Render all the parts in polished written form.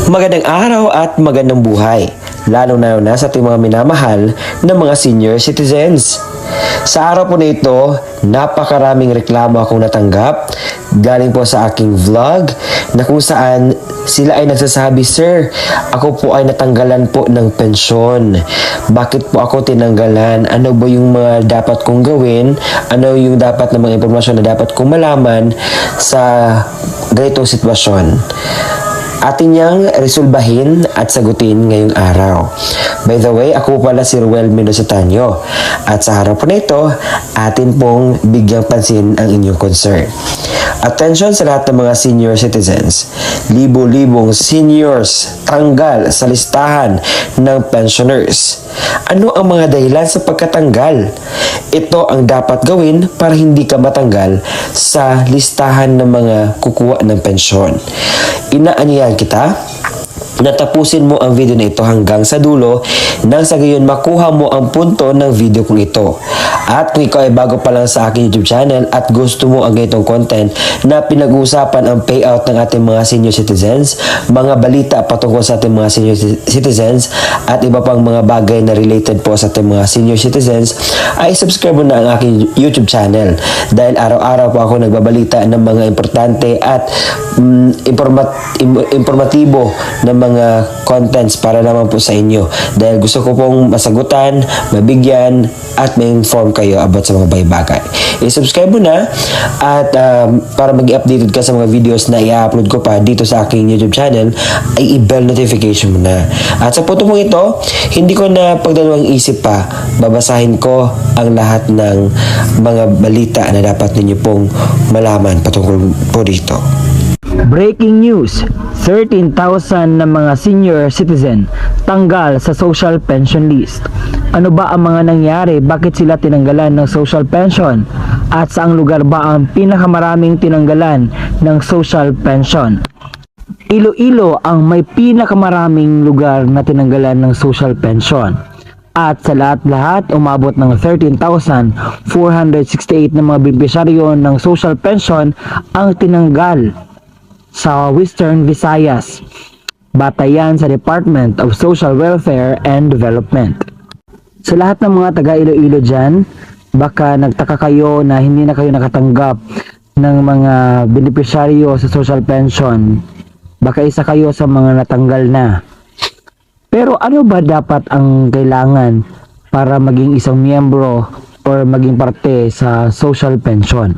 Magandang araw at magandang buhay, lalo na sa ating mga minamahal na mga senior citizens. Sa araw po na ito, napakaraming reklamo akong natanggap galing po sa aking vlog na kung saan sila ay nagsasabi, "Sir, ako po ay natanggalan po ng pensyon. Bakit po ako tinanggalan? Ano ba yung mga dapat kong gawin? Ano yung dapat na mga impormasyon na dapat kong malaman sa ganitong sitwasyon?" Atin niyang resolbahin at sagutin ngayong araw. By the way, ako pala si Ruel Mendoza Tanyo. At sa araw po na ito, atin pong bigyang pansin ang inyong concern. Attention sa lahat ng mga senior citizens. Libo-libong seniors tanggal sa listahan ng pensioners. Ano ang mga dahilan sa pagkatanggal? Ito ang dapat gawin para hindi ka matanggal sa listahan ng mga kukuha ng pensyon. Inaanyayahan kita na tapusin mo ang video na ito hanggang sa dulo nang sa gayon makuha mo ang punto ng video kong ito. At kung ikaw ay bago pa lang sa aking YouTube channel at gusto mo ang ganitong content na pinag-uusapan ang payout ng ating mga senior citizens, mga balita patungkol sa ating mga senior citizens at iba pang mga bagay na related po sa ating mga senior citizens, ay subscribe mo na ang aking YouTube channel dahil araw-araw po ako nagbabalita ng mga importante at informatibo na mga contents para naman po sa inyo dahil gusto ko pong masagutan, mabigyan at ma-inform kayo about sa mga bagay. I-subscribe mo na at para mag-updated ka sa mga videos na i-upload ko pa dito sa aking YouTube channel ay i-bell notification mo na. At sa punto mong ito, hindi ko na pagdalawang isip pa, babasahin ko ang lahat ng mga balita na dapat ninyo pong malaman patungkol po dito. Breaking news, 13,000 na mga senior citizen tanggal sa social pension list. Ano ba ang mga nangyari? Bakit sila tinanggalan ng social pension? At saang lugar ba ang pinakamaraming tinanggalan ng social pension? Iloilo ang may pinakamaraming lugar na tinanggalan ng social pension. At sa lahat-lahat, umabot ng 13,468 na mga benepisyaryo ng social pension ang tinanggal sa Western Visayas. Batayan sa Department of Social Welfare and Development. Sa lahat ng mga taga Iloilo dyan, baka nagtaka kayo na hindi na kayo nakatanggap ng mga benepisyaryo sa social pension. Baka isa kayo sa mga natanggal na. Pero ano ba dapat ang kailangan para maging isang miyembro or maging parte sa social pension?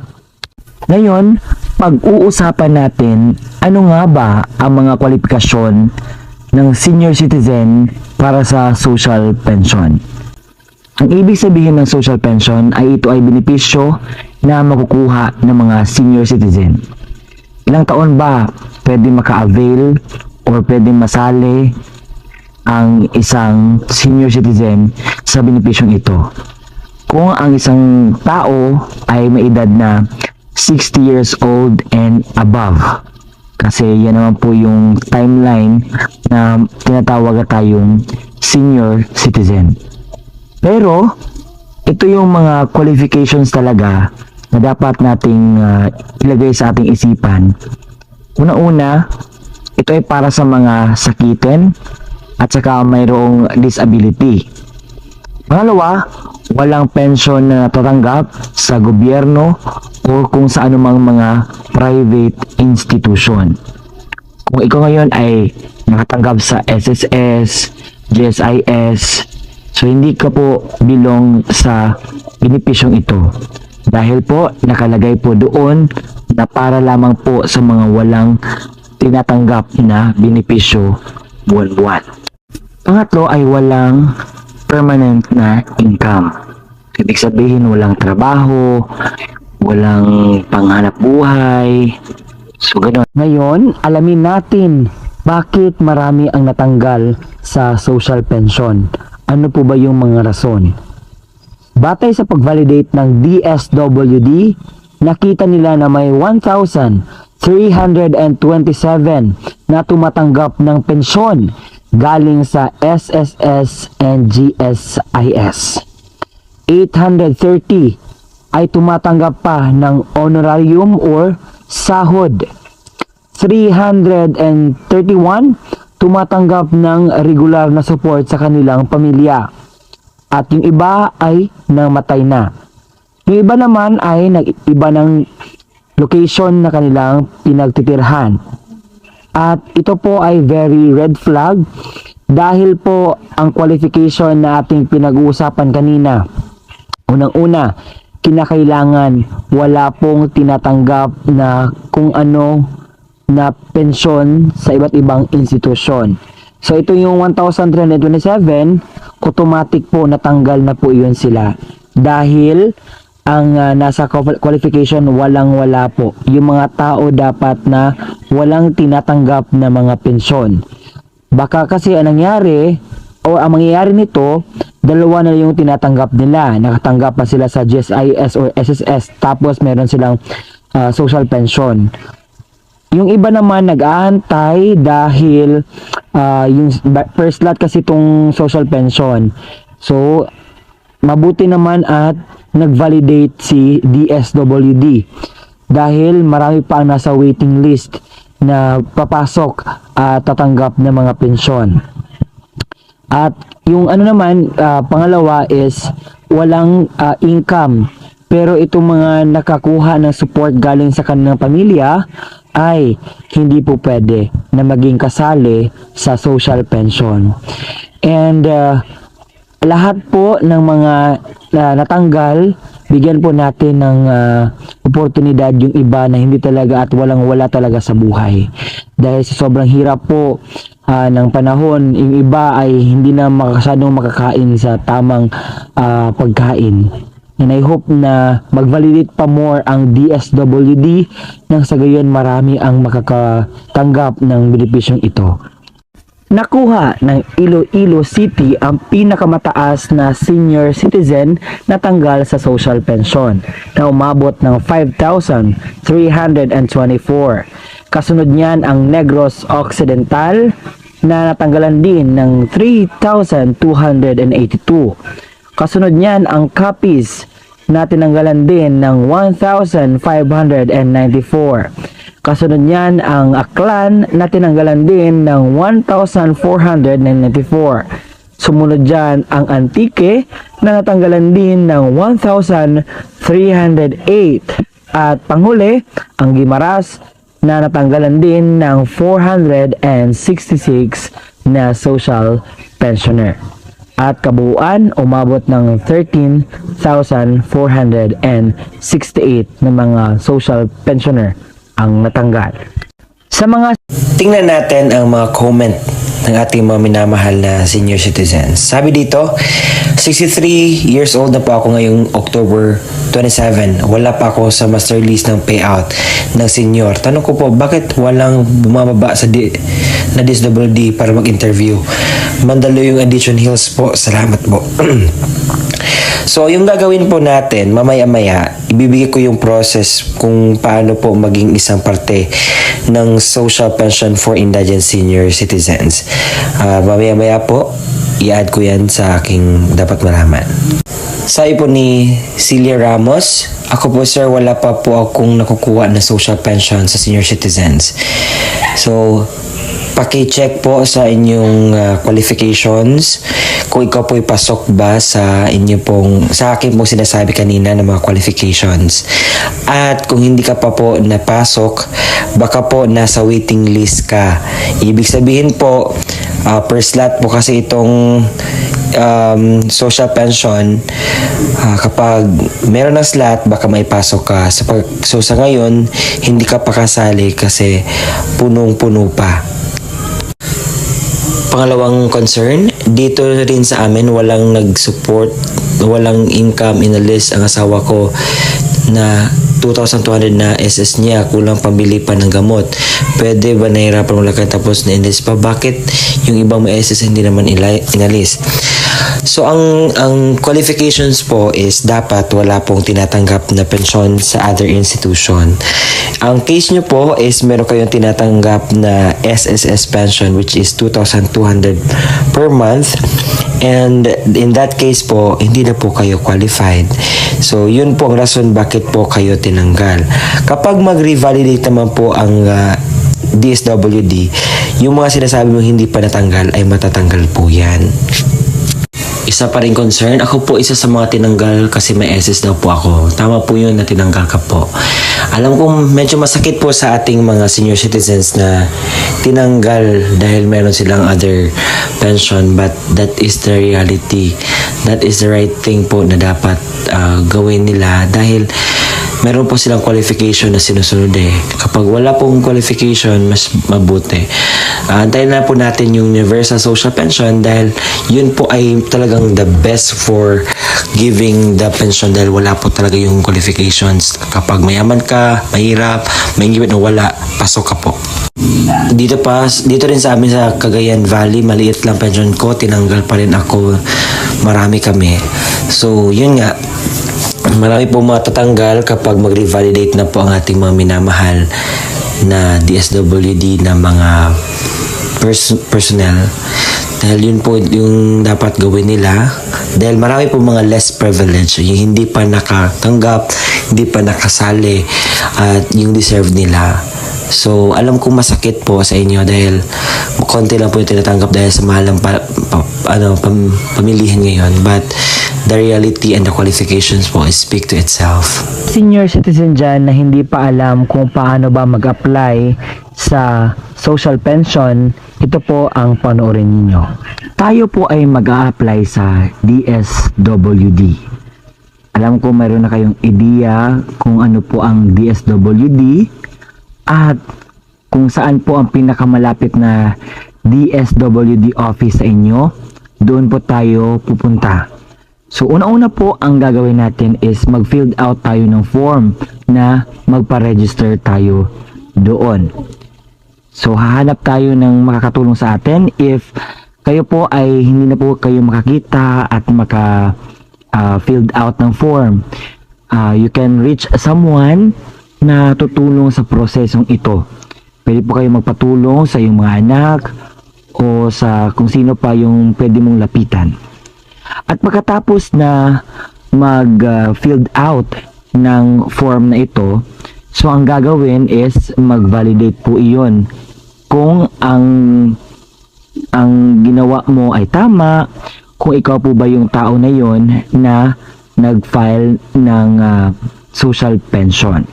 Ngayon, pag-uusapan natin ano nga ba ang mga kwalifikasyon ng senior citizen para sa social pension. Ang ibig sabihin ng social pension ay ito ay benepisyo na makukuha ng mga senior citizen. Ilang taon ba pwede maka-avail or pwede masali ang isang senior citizen sa benepisyong ito? Kung ang isang tao ay may edad na 60 years old and above. Kasi yan naman po yung timeline na tinatawag tayong senior citizen. Pero, ito yung mga qualifications talaga na dapat nating ilagay sa ating isipan. Una-una, ito ay para sa mga sakitin at saka mayroong disability. Pangalawa, walang pension na natatanggap sa gobyerno o kung sa anumang mga private institution. Kung ikaw ngayon ay nakatanggap sa SSS, GSIS, so hindi ka po belong sa benepisyong ito. Dahil po nakalagay po doon na para lamang po sa mga walang tinatanggap na benepisyo buwan-buwan. Pangatlo ay walang permanent na income. Ibig sabihin walang trabaho, walang panghanap buhay. So ganoon. Ngayon, alamin natin bakit marami ang natanggal sa social pension. Ano po ba yung mga rason? Batay sa pag-validate ng DSWD, nakita nila na may 1,327 na tumatanggap ng pensyon galing sa SSS and GSIS. 830 ay tumatanggap pa ng honorarium or sahod. 331 tumatanggap ng regular na support sa kanilang pamilya. At yung iba ay namatay na. Yung iba naman ay nag-iba ng location na kanilang pinagtitirhan. At ito po ay very red flag dahil po ang qualification na ating pinag-uusapan kanina. Unang-una, kinakailangan wala pong tinatanggap na kung ano na pensyon sa iba't ibang institusyon. So ito yung 1,327, automatic po natanggal na po yun sila. Dahil ang nasa qualification walang-wala po. Yung mga tao dapat na walang tinatanggap na mga pensyon. Baka kasi ang nangyari o ang mangyayari nito, dalawa na yung tinatanggap nila. Nakatanggap pa sila sa GSIS or SSS, tapos meron silang social pension. Yung iba naman nag-aantay dahil yung first lot kasi itong social pension. So, mabuti naman at nag-validate si DSWD dahil marami pa ang nasa waiting list na papasok at tatanggap ng mga pensyon. At yung ano naman, pangalawa is walang income. Pero itong mga nakakuha ng support galing sa kanilang pamilya ay hindi po pwede na maging kasali sa social pension. And lahat po ng mga natanggal, bigyan po natin ng oportunidad yung iba na hindi talaga at walang-wala talaga sa buhay. Dahil sa sobrang hirap po ng panahon, yung iba ay hindi na makasadong makakain sa tamang pagkain. And I hope na mag-validate pa more ang DSWD nang sa gayon marami ang makakatanggap ng benepisyong ito. Nakuha ng Iloilo City ang pinakamataas na senior citizen na tanggal sa social pension na umabot ng 5,324. Kasunod niyan ang Negros Occidental na natanggalan din ng 3,282. Kasunod niyan ang Capiz na tinanggalan din ng 1,594. Kasunod niyan ang Aklan na tinanggalan din ng 1,494. Sumunod dyan ang Antique na natanggalan din ng 1,308. At panghuli, ang Guimaras na natanggalan din ng 466 na social pensioner. At kabuuan, umabot ng 13,468 na mga social pensioner ang natanggal. Sa mga Tingnan natin ang mga comment ng ating mga minamahal na senior citizens. Sabi dito, 63 years old na po ako ngayong October 27. Wala pa ako sa master list ng payout ng senior. Tanong ko po, bakit walang bumababa sa na DSWD para mag-interview? Mandalo yung Addition Hills po. Salamat po. So, yung gagawin po natin, mamaya-maya, ibibigay ko yung process kung paano po maging isang parte ng social pension for indigent senior citizens. Mamaya-maya po, i-add ko yan sa aking dapat malaman. Sabi po ni Celia Ramos, ako po sir, wala pa po akong nakukuha na social pension sa senior citizens. So, paki-check po sa inyong qualifications kung ikaw po ipasok ba sa sa akin pong sinasabi kanina ng mga qualifications. At kung hindi ka pa po napasok, baka po nasa waiting list ka. Ibig sabihin po, per slot po kasi itong social pension, kapag meron ng slot, baka maipasok ka. So sa ngayon, hindi ka pa kasali kasi punong-puno pa. Pangalawang concern, dito rin sa amin walang nag-support, walang income inalis ang asawa ko na 2,200 na SS niya, kulang pambili pa ng gamot. Pwede ba nahirapan mo lakad tapos na-inalis pa? Bakit yung ibang may SS hindi naman inalis? So, ang qualifications po is dapat wala pong tinatanggap na pensyon sa other institution. Ang case nyo po is meron kayong tinatanggap na SSS pension which is 2,200 per month. And in that case po, hindi na po kayo qualified. So, yun po ang rason bakit po kayo tinanggal. Kapag mag-revalidate naman po ang DSWD, yung mga sinasabi mo hindi pa natanggal ay matatanggal po yan. Isa pa rin concern, ako po isa sa mga tinanggal kasi may SS daw po ako. Tama po yun na tinanggal ka po. Alam kong medyo masakit po sa ating mga senior citizens na tinanggal dahil meron silang other pension, but that is the reality. That is the right thing po na dapat gawin nila dahil meron po silang qualification na sinusunod eh. Kapag wala pong qualification, mas mabuti. Antayin na po natin yung Universal Social Pension dahil yun po ay talagang the best for giving the pension dahil wala po talaga yung qualifications. Kapag mayaman ka, mahirap, may ingibit na wala, pasok ka po. Dito rin sa amin sa Cagayan Valley, maliit lang pension ko, tinanggal pa rin ako. Marami kami. So, yun nga. Marami po matatanggal kapag mag-revalidate na po ang ating mga minamahal na DSWD na mga personnel. Dahil yun po yung dapat gawin nila. Dahil marami po mga less privilege. Yung hindi pa nakatanggap, hindi pa nakasali at yung deserve nila. So, alam kong masakit po sa inyo dahil konti lang po yung tinatanggap dahil sa mahal ng pamilihan ngayon. But, the reality and the qualifications po speak to itself. Senior citizen dyan na hindi pa alam kung paano ba mag-apply sa social pension, ito po ang panoorin ninyo. Tayo po ay mag-a-apply sa DSWD. Alam ko mayroon na kayong ideya kung ano po ang DSWD at kung saan po ang pinakamalapit na DSWD office sa inyo. Doon po tayo pupunta. So, una-una po ang gagawin natin is mag-fill out tayo ng form na magpa-register tayo doon. So, hahanap tayo ng makakatulong sa atin. If kayo po ay hindi na po kayo makakita at maka-filled out ng form, you can reach someone na tutulong sa prosesong ito. Pwede po kayo magpatulong sa iyong mga anak o sa kung sino pa yung pwede mong lapitan. At pagkatapos na mag-filled out ng form na ito, so ang gagawin is mag-validate po iyon kung ang ginawa mo ay tama, kung ikaw po ba yung tao na yon na nag-file ng social pension.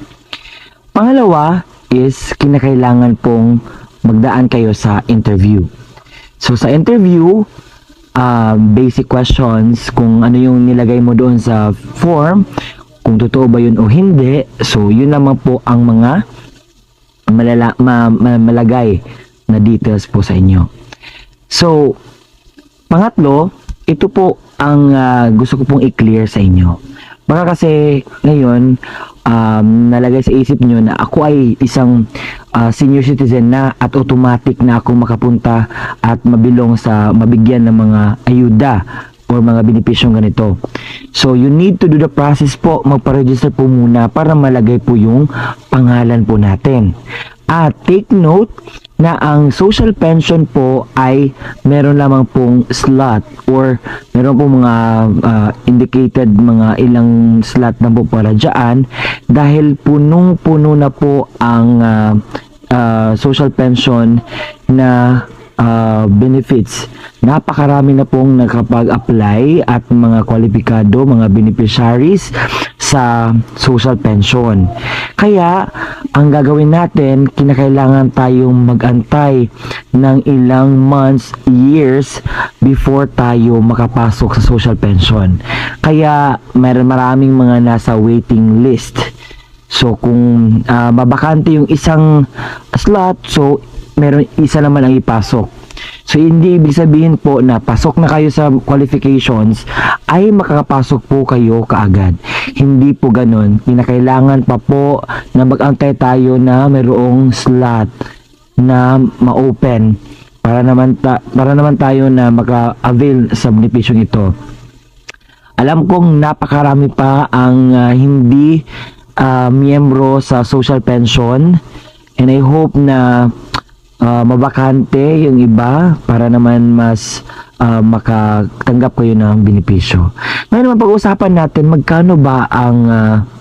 Pangalawa is kinakailangan pong magdaan kayo sa interview. So sa interview, basic questions, kung ano yung nilagay mo doon sa form, kung totoo ba yun o hindi. So, yun naman po ang mga malagay na details po sa inyo. So, pangatlo, ito po ang gusto ko pong i-clear sa inyo. Baka kasi ngayon, nalagay sa isip nyo na ako ay isang senior citizen na at automatic na ako makapunta at mabilong sa mabigyan ng mga ayuda or mga benepisyong ganito. So, you need to do the process po. Magpa-register po muna para malagay po yung pangalan po natin. At take note na ang social pension po ay meron lamang pong slot or meron pong mga indicated mga ilang slot na po para dyan dahil punong-puno na po ang social pension na benefits. Napakarami na pong nakapag-apply at mga kwalipikado, mga beneficiaries sa social pension. Kaya, ang gagawin natin, kinakailangan tayong mag-antay ng ilang months, years before tayo makapasok sa social pension. Kaya, maraming mga nasa waiting list. So, kung mabakante yung isang slot, so, meron isa naman ang ipasok. So, hindi ibig sabihin po na pasok na kayo sa qualifications ay makakapasok po kayo kaagad. Hindi po ganun. Kinakailangan pa po na mag-antay tayo na mayroong slot na ma-open para naman tayo na maka-avail sa benepisyong ito. Alam kong napakarami pa ang hindi miyembro sa social pension and I hope na mabakante yung iba para naman mas makatanggap kayo ng benepisyo. Ngayon naman pag-uusapan natin magkano ba ang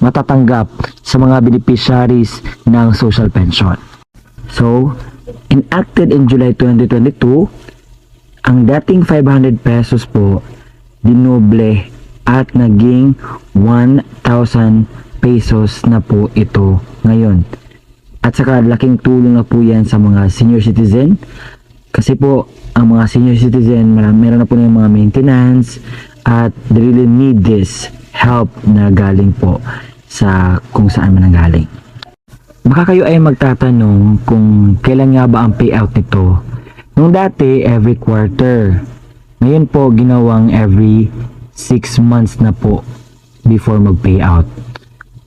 matatanggap sa mga beneficiaries ng social pension. So, enacted in July 2022, ang dating 500 pesos po dinoble at naging 1,000 pesos na po ito ngayon. At saka laking tulong na po yan sa mga senior citizen kasi po ang mga senior citizen meron na po ng mga maintenance at they really need this help na galing po sa kung saan man galing. Baka kayo ay magtatanong kung kailan nga ba ang payout nito. Nung dati, every quarter. Ngayon po, ginawang every 6 months na po before mag-payout.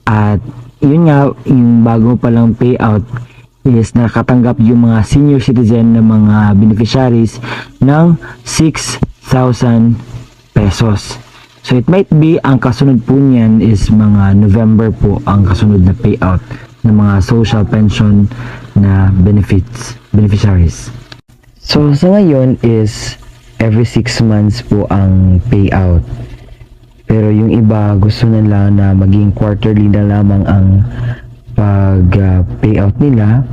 At yun nga, yung bago palang payout is nakatanggap yung mga senior citizen na mga beneficiaries ng 6,000 pesos. So it might be, ang kasunod po niyan is mga November po ang kasunod na payout ng mga social pension na beneficiaries. So sa ngayon is every 6 months po ang payout. Pero yung iba gusto nila na maging quarterly na lamang ang payout nila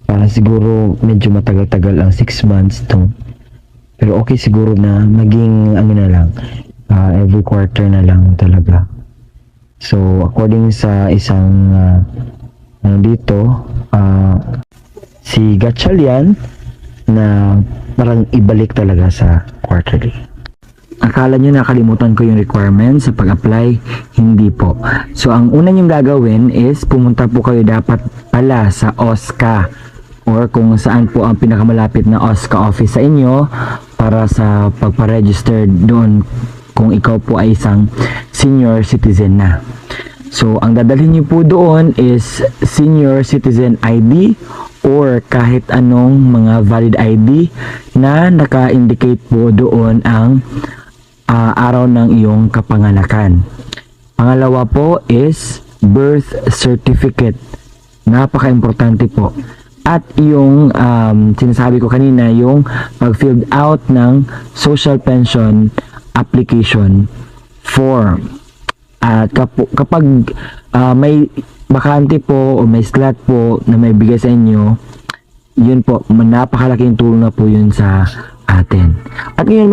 para siguro medyo matagal-tagal ang 6 months to. Pero okay siguro na maging ano na lang, every quarter na lang talaga. So according sa isang dito si Gatchalian na parang ibalik talaga sa quarterly. Akala nyo nakalimutan ko yung requirements sa pag-apply? Hindi po. So ang una nyong gagawin is pumunta po kayo dapat pala sa OSCA or kung saan po ang pinakamalapit na OSCA office sa inyo para sa pagpa-register doon kung ikaw po ay isang senior citizen na. So, ang dadalhin niyo po doon is senior citizen ID or kahit anong mga valid ID na naka-indicate po doon ang araw ng iyong kapanganakan. Pangalawa po is birth certificate. Napaka-importante po. At yung sinasabi ko kanina, yung pag-filled out ng social pension application form. At kapag may bakante po o may slot po na may bigay sa inyo, yun po, napakalaking tulong na po yun sa atin. At ngayon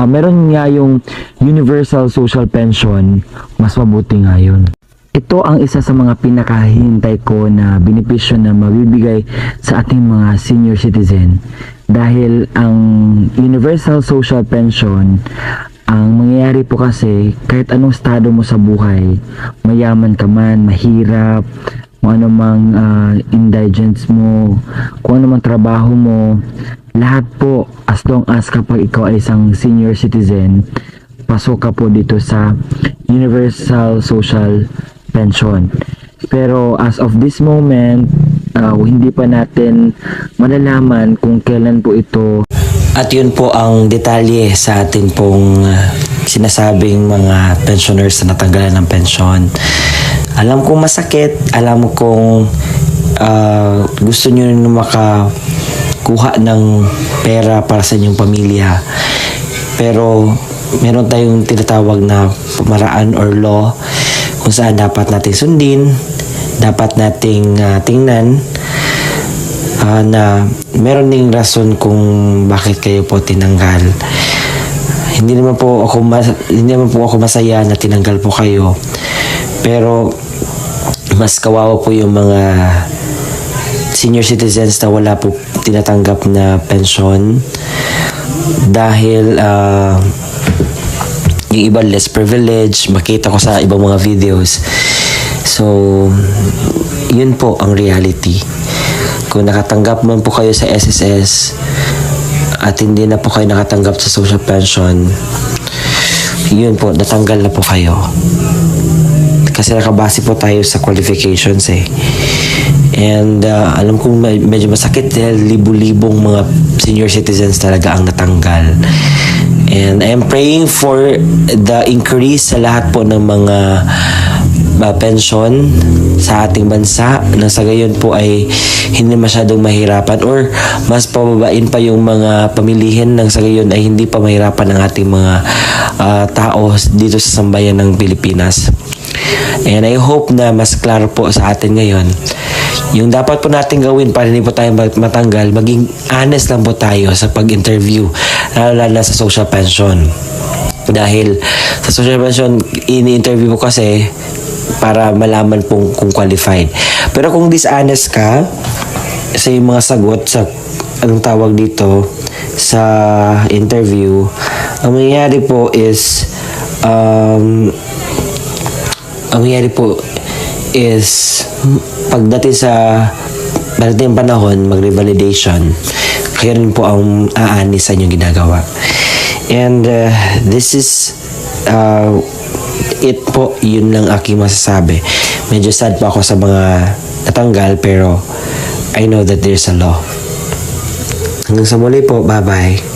meron nga yung Universal Social Pension, mas mabuti nga yun. Ito ang isa sa mga pinakahintay ko na benepisyo na mabibigay sa ating mga senior citizen dahil ang Universal Social Pension, ang mangyayari po kasi kahit anong estado mo sa buhay, mayaman ka man, mahirap, kung ano mang indigents mo, kung ano mang trabaho mo, lahat po as long as kapag ikaw ay isang senior citizen, pasok ka po dito sa Universal Social Pension. Pero as of this moment, hindi pa natin malalaman kung kailan po ito. At yun po ang detalye sa atin pong sinasabing mga pensioners na natanggalan ng pensyon. Alam kong masakit, alam kong gusto nyo na makakuha ng pera para sa inyong pamilya. Pero meron tayong tinatawag na pamaraan or law kung saan dapat natin sundin, dapat nating tingnan na meron ding rason kung bakit kayo po tinanggal. Hindi naman po ako masaya na tinanggal po kayo. Pero mas kawawa po yung mga senior citizens na wala po tinatanggap na pensyon dahil yung iba less privilege, makita ko sa ibang mga videos. So yun po ang reality. Kung nakatanggap man po kayo sa SSS at hindi na po kayo nakatanggap sa social pension, yun po, natanggal na po kayo. Kasi nakabase po tayo sa qualifications eh. And alam kong medyo masakit dahil libu-libong mga senior citizens talaga ang natanggal. And I am praying for the increase sa lahat po ng mga pension sa ating bansa na sa gayon po ay hindi masyadong mahirapan or mas pababain pa yung mga pamilihin nang sa gayon ay hindi pa mahirapan ang ating mga tao dito sa sambayan ng Pilipinas. And I hope na mas klaro po sa atin ngayon Yung dapat po natin gawin para hindi po tayo matanggal, maging honest lang po tayo sa pag-interview, lalo na sa social pension. Dahil sa social pension, ini-interview mo kasi para malaman kung qualified. Pero kung dishonest ka sa yung mga sagot sa anong tawag dito sa interview, ang mangyayari po is pagdating sa darating panahon, mag-revalidation, kayo rin po ang aanis sa inyong ginagawa. And this is it po, yun lang aking masasabi. Medyo sad pa ako sa mga natanggal, pero I know that there's a law. Hanggang sa muli po, bye-bye.